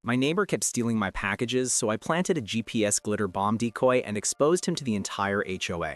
My neighbor kept stealing my packages, so I planted a GPS glitter bomb decoy and exposed him to the entire HOA.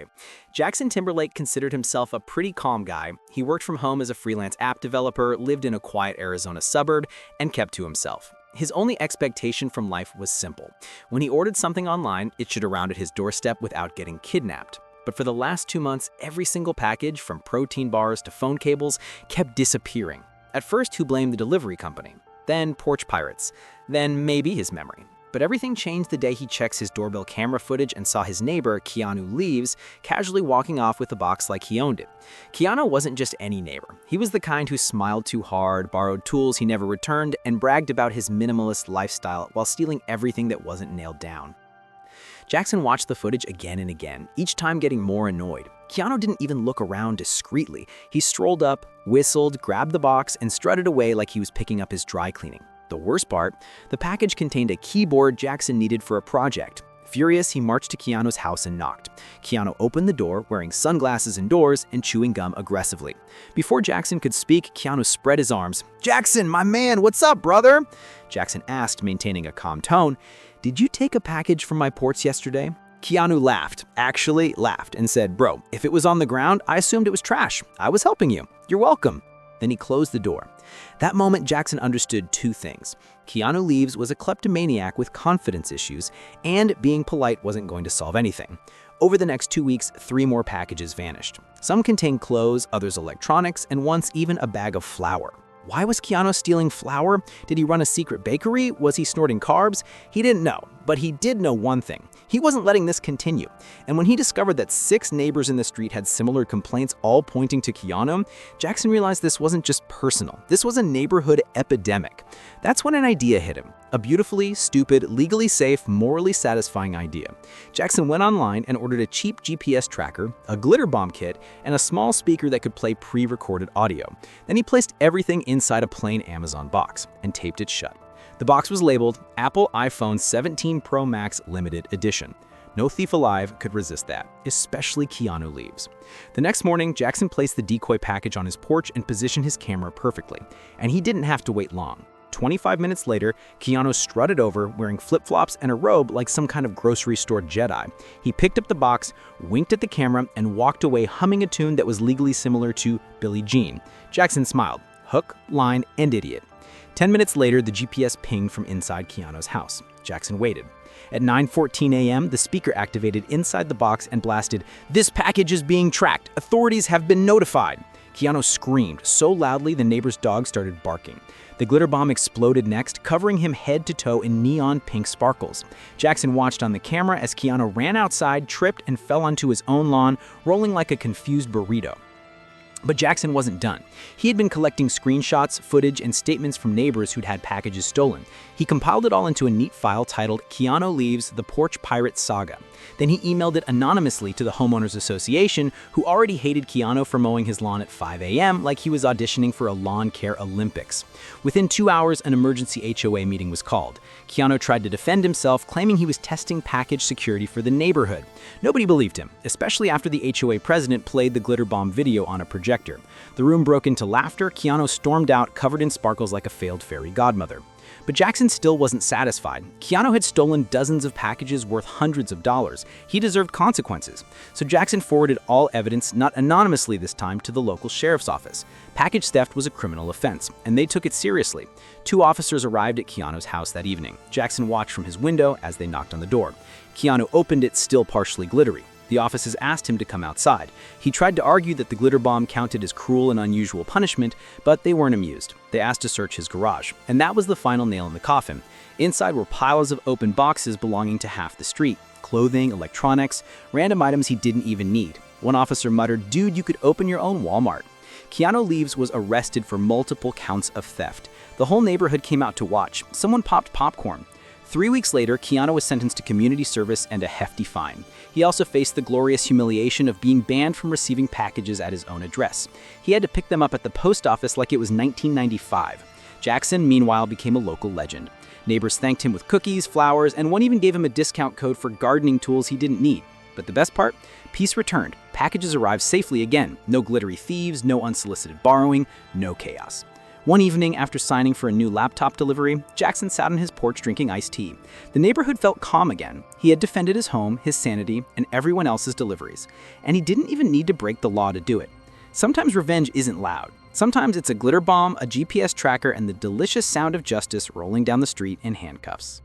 Jackson Timberlake considered himself a pretty calm guy. He worked from home as a freelance app developer, lived in a quiet Arizona suburb, and kept to himself. His only expectation from life was simple. When he ordered something online, it should arrive at his doorstep without getting kidnapped. But for the last 2 months, every single package, from protein bars to phone cables, kept disappearing. At first, he blamed the delivery company, then porch pirates, then maybe his memory. But everything changed the day he checks his doorbell camera footage and saw his neighbor, Keanu Leaves, casually walking off with the box like he owned it. Keanu wasn't just any neighbor. He was the kind who smiled too hard, borrowed tools he never returned, and bragged about his minimalist lifestyle while stealing everything that wasn't nailed down. Jackson watched the footage again and again, each time getting more annoyed. Keanu didn't even look around discreetly. He strolled up, whistled, grabbed the box, and strutted away like he was picking up his dry cleaning. The worst part, the package contained a keyboard Jackson needed for a project. Furious, he marched to Keanu's house and knocked. Keanu opened the door, wearing sunglasses indoors and chewing gum aggressively. Before Jackson could speak, Keanu spread his arms. "Jackson, my man, what's up, brother?" Jackson asked, maintaining a calm tone. "Did you take a package from my porch yesterday?" Keanu laughed, and said, "Bro, if it was on the ground, I assumed it was trash. I was helping you. You're welcome." Then he closed the door. That moment, Jackson understood two things. Keanu Leaves was a kleptomaniac with confidence issues, and being polite wasn't going to solve anything. Over the next 2 weeks, 3 more packages vanished. Some contained clothes, others electronics, and once even a bag of flour. Why was Keanu stealing flour? Did he run a secret bakery? Was he snorting carbs? He didn't know, but he did know one thing. He wasn't letting this continue. And when he discovered that 6 neighbors in the street had similar complaints, all pointing to Keanu, Jackson realized this wasn't just personal. This was a neighborhood epidemic. That's when an idea hit him. A beautifully stupid, legally safe, morally satisfying idea. Jackson went online and ordered a cheap GPS tracker, a glitter bomb kit, and a small speaker that could play pre-recorded audio. Then he placed everything inside a plain Amazon box and taped it shut. The box was labeled Apple iPhone 17 Pro Max Limited Edition. No thief alive could resist that, especially Keanu Leaves. The next morning, Jackson placed the decoy package on his porch and positioned his camera perfectly. And he didn't have to wait long. 25 minutes later, Keanu strutted over, wearing flip-flops and a robe like some kind of grocery store Jedi. He picked up the box, winked at the camera, and walked away humming a tune that was legally similar to Billie Jean. Jackson smiled. Hook, line, and idiot. 10 minutes later, the GPS pinged from inside Keanu's house. Jackson waited. At 9:14 a.m., the speaker activated inside the box and blasted, "This package is being tracked. Authorities have been notified." Keanu screamed so loudly the neighbor's dog started barking. The glitter bomb exploded next, covering him head to toe in neon pink sparkles. Jackson watched on the camera as Keanu ran outside, tripped, and fell onto his own lawn, rolling like a confused burrito. But Jackson wasn't done. He had been collecting screenshots, footage, and statements from neighbors who'd had packages stolen. He compiled it all into a neat file titled Keanu Leaves: The Porch Pirate Saga. Then he emailed it anonymously to the Homeowners Association, who already hated Keanu for mowing his lawn at 5 a.m. like he was auditioning for a lawn care Olympics. Within 2 hours, an emergency HOA meeting was called. Keanu tried to defend himself, claiming he was testing package security for the neighborhood. Nobody believed him, especially after the HOA president played the glitter bomb video on a projector. The room broke into laughter. Keanu stormed out, covered in sparkles like a failed fairy godmother. But Jackson still wasn't satisfied. Keanu had stolen dozens of packages worth hundreds of dollars. He deserved consequences. So Jackson forwarded all evidence, not anonymously this time, to the local sheriff's office. Package theft was a criminal offense, and they took it seriously. 2 officers arrived at Keanu's house that evening. Jackson watched from his window as they knocked on the door. Keanu opened it, still partially glittery. The officers asked him to come outside. He tried to argue that the glitter bomb counted as cruel and unusual punishment, but they weren't amused. They asked to search his garage, and that was the final nail in the coffin. Inside were piles of open boxes belonging to half the street. Clothing, electronics, random items he didn't even need. One officer muttered, "Dude, you could open your own Walmart." Keanu Leaves was arrested for multiple counts of theft. The whole neighborhood came out to watch. Someone popped popcorn. 3 weeks later, Keanu was sentenced to community service and a hefty fine. He also faced the glorious humiliation of being banned from receiving packages at his own address. He had to pick them up at the post office like it was 1995. Jackson, meanwhile, became a local legend. Neighbors thanked him with cookies, flowers, and one even gave him a discount code for gardening tools he didn't need. But the best part? Peace returned. Packages arrived safely again. No glittery thieves, no unsolicited borrowing, no chaos. One evening, after signing for a new laptop delivery, Jackson sat on his porch drinking iced tea. The neighborhood felt calm again. He had defended his home, his sanity, and everyone else's deliveries. And he didn't even need to break the law to do it. Sometimes revenge isn't loud. Sometimes it's a glitter bomb, a GPS tracker, and the delicious sound of justice rolling down the street in handcuffs.